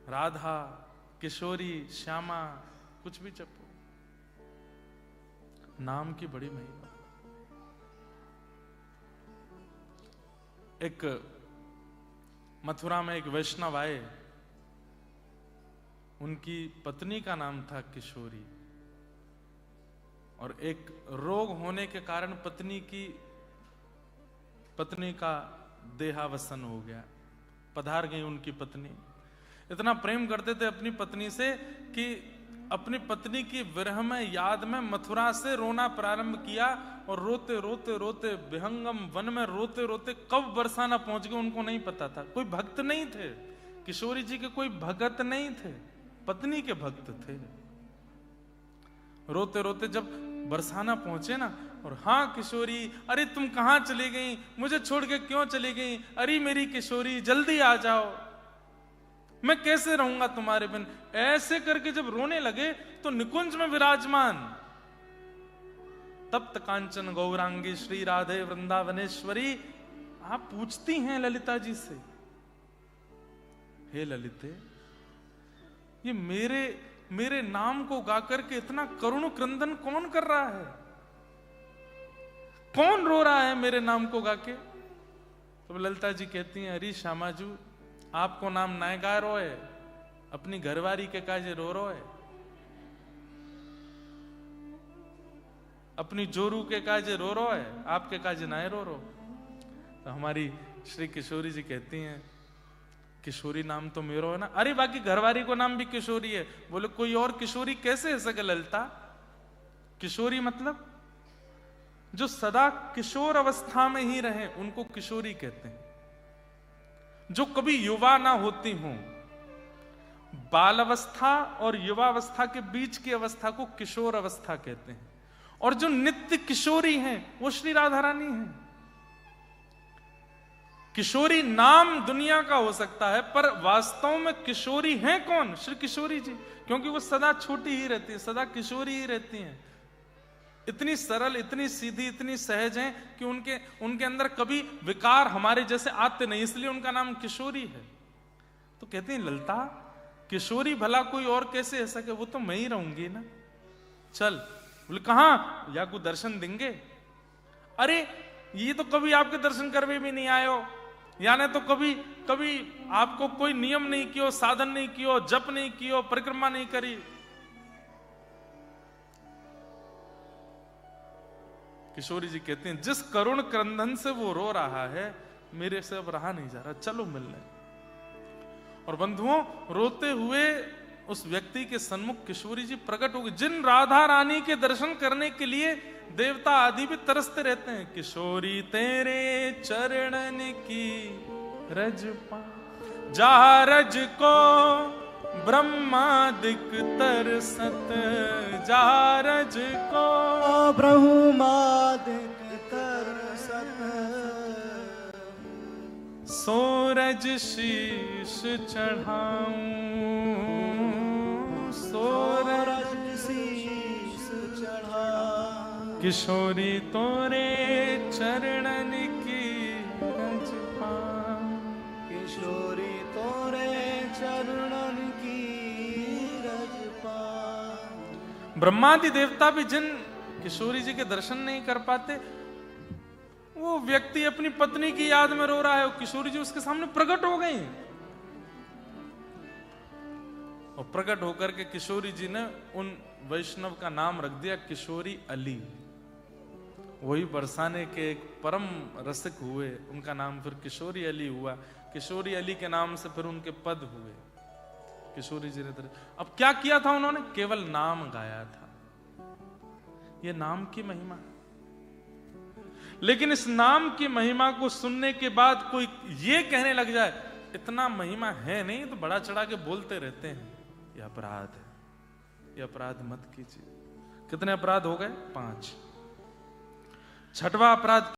राधा, किशोरी, श्यामा, कुछ भी जपो, नाम की बड़ी महिमा। एक मथुरा में एक वैष्णव आए, उनकी पत्नी का नाम था किशोरी, और एक रोग होने के कारण पत्नी का देहावसान हो गया। पधार गई उनकी पत्नी। इतना प्रेम करते थे अपनी पत्नी से कि अपनी पत्नी की विरह में, याद में मथुरा से रोना प्रारंभ किया, और रोते रोते रोते विहंगम वन में रोते रोते कब बरसाना पहुंच गए उनको नहीं पता था। कोई भक्त नहीं थे किशोरी जी के, कोई भगत नहीं थे, पत्नी के भक्त थे। रोते रोते जब बरसाना पहुंचे ना, और हाँ किशोरी, अरे तुम कहां चली गई, मुझे छोड़ के क्यों चली गई, अरे मेरी किशोरी जल्दी आ जाओ, मैं कैसे रहूंगा तुम्हारे बिन। ऐसे करके जब रोने लगे तो निकुंज में विराजमान तप्त कांचन गौरांगी श्री राधे वृंदावनेश्वरी आप पूछती हैं ललिता जी से, हे ललिते, ये मेरे नाम को गाकर के इतना करुण क्रंदन कौन कर रहा है, कौन रो रहा है मेरे नाम को गाके। तो ललिता जी कहती हैं, अरे श्यामाजू, आपको नाम नाय गा रो है, अपनी घरवारी के काजे रो है, अपनी जोरू के काजे रो है, आपके काजे नाय रो। तो हमारी श्री किशोरी जी कहती हैं, किशोरी नाम तो मेरो है ना, अरे बाकी घरवारी को नाम भी किशोरी है। बोले कोई और किशोरी कैसे है सके ललिता, किशोरी मतलब जो सदा किशोर अवस्था में ही रहे उनको किशोरी कहते हैं, जो कभी युवा ना होती हों। बाल अवस्था और युवावस्था के बीच की अवस्था को किशोर अवस्था कहते हैं, और जो नित्य किशोरी हैं वो श्री राधा रानी हैं। किशोरी नाम दुनिया का हो सकता है, पर वास्तव में किशोरी हैं कौन, श्री किशोरी जी, क्योंकि वो सदा छोटी ही रहती है, सदा किशोरी ही रहती हैं। इतनी सरल, इतनी सीधी, इतनी सहज हैं कि उनके अंदर कभी विकार हमारे जैसे आते नहीं, इसलिए उनका नाम किशोरी है। तो कहते हैं ललिता, किशोरी भला कोई और कैसे है सके, वो तो मैं ही रहूंगी ना, चल। बोले कहां, या को दर्शन देंगे। अरे ये तो कभी आपके दर्शन करवे भी नहीं आयो, यानी तो कभी आपको कोई नियम नहीं कियो, साधन नहीं कियो, जप नहीं कियो, परिक्रमा नहीं करी। किशोरी जी कहते हैं, जिस करुण क्रंदन से वो रो रहा है, मेरे से अब रहा नहीं जा रहा, चलो मिलने। और बंधुओं, रोते हुए उस व्यक्ति के सन्मुख किशोरी जी प्रकट हो गई, जिन राधा रानी के दर्शन करने के लिए देवता आदि भी तरसते रहते हैं। किशोरी तेरे चरणन की रज पा, जहाँ रज को ब्रह्मादिक तरसत, जहाँ रज को ब्रह्मादिक तरसत, सोरज शीश चढ़ाऊं, सोरज शीश चढ़ा, किशोरी तोरे चरणन की रज पा, किशोरी तोरे चरणन की रज पा। ब्रह्मादि देवता भी जिन किशोरी जी के दर्शन नहीं कर पाते, वो व्यक्ति अपनी पत्नी की याद में रो रहा है, किशोरी जी उसके सामने प्रकट हो गई, और प्रकट होकर के किशोरी जी ने उन वैष्णव का नाम रख दिया किशोरी अली। वही बरसाने के एक परम रसिक हुए, उनका नाम फिर किशोरी अली हुआ। किशोरी अली के नाम से फिर उनके पद हुए। किशोरी जी ने अब क्या किया था, उन्होंने केवल नाम गाया था। ये नाम की महिमा है। लेकिन इस नाम की महिमा को सुनने के बाद कोई ये कहने लग जाए इतना महिमा है नहीं, तो बड़ा चढ़ा के बोलते रहते हैं, ये अपराध है, ये अपराध मत कीजिए। कितने अपराध हो गए? 5। छठवां अपराध